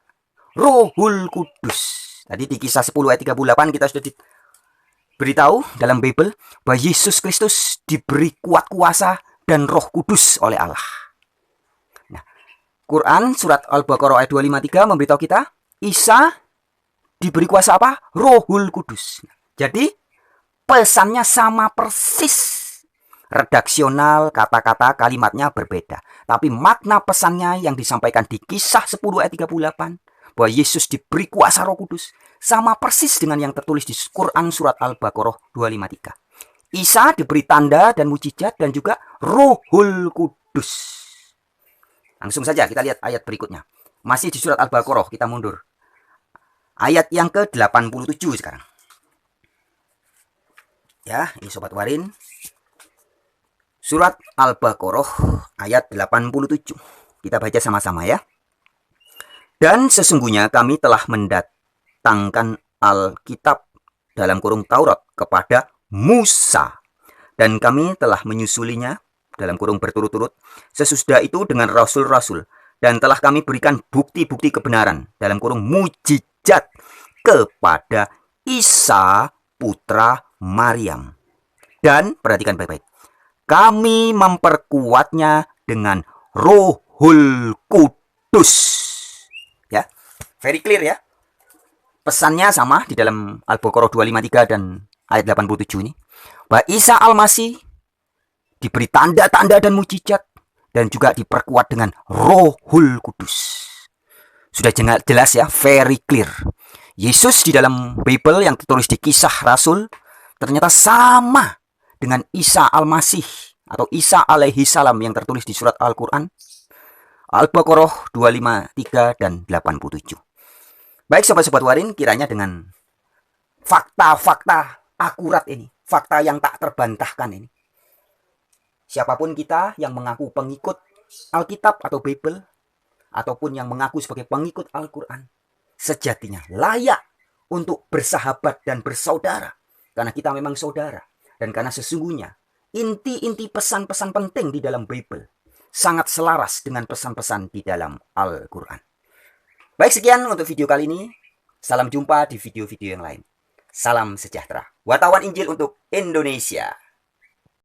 Rohul Kudus. Tadi di Kisah 10 ayat 38 kita sudah diberitahu dalam Bible bahwa Yesus Kristus diberi kuat kuasa dan Roh Kudus oleh Allah. Nah, Quran surat Al-Baqarah ayat 253 memberitahu kita Isa diberi kuasa apa? Rohul Kudus. Jadi pesannya sama persis. Redaksional, kata-kata, kalimatnya berbeda. Tapi makna pesannya yang disampaikan di Kisah 10 ayat 38 bahwa Yesus diberi kuasa Roh Kudus sama persis dengan yang tertulis di Quran surat Al-Baqarah 253. Isa diberi tanda dan mujizat dan juga Rohul Kudus. Langsung saja kita lihat ayat berikutnya. Masih di surat Al-Baqarah, kita mundur. Ayat yang ke-87 sekarang. Ya, ini Sobat Warin. Surat Al-Baqarah ayat 87. Kita baca sama-sama ya. Dan sesungguhnya kami telah mendatangkan Alkitab dalam kurung Taurat kepada Musa. Dan kami telah menyusulinya dalam kurung berturut-turut sesudah itu dengan rasul-rasul. Dan telah kami berikan bukti-bukti kebenaran dalam kurung mujizat kepada Isa putra Maryam. Dan perhatikan baik-baik. Kami memperkuatnya dengan Rohul Kudus. Ya, very clear ya. Pesannya sama di dalam Al-Baqarah 253 dan ayat 87 ini. Bahwa Isa Al-Masih diberi tanda-tanda dan mujizat dan juga diperkuat dengan Rohul Kudus. Sudah jelas ya, very clear. Yesus di dalam Bible yang tertulis di Kisah Rasul ternyata sama dengan Isa Al-Masih atau Isa alaihi salam yang tertulis di surat Al-Quran Al-Baqarah 253 dan 87. Baik sobat-sobat Warin, kiranya dengan fakta-fakta akurat ini, fakta yang tak terbantahkan ini, siapapun kita yang mengaku pengikut Alkitab atau Bible, ataupun yang mengaku sebagai pengikut Al-Quran, sejatinya layak untuk bersahabat dan bersaudara. Karena kita memang saudara. Dan karena sesungguhnya inti-inti pesan-pesan penting di dalam Bible sangat selaras dengan pesan-pesan di dalam Al-Quran. Baik, sekian untuk video kali ini. Salam jumpa di video-video yang lain. Salam sejahtera. Wartawan Injil untuk Indonesia.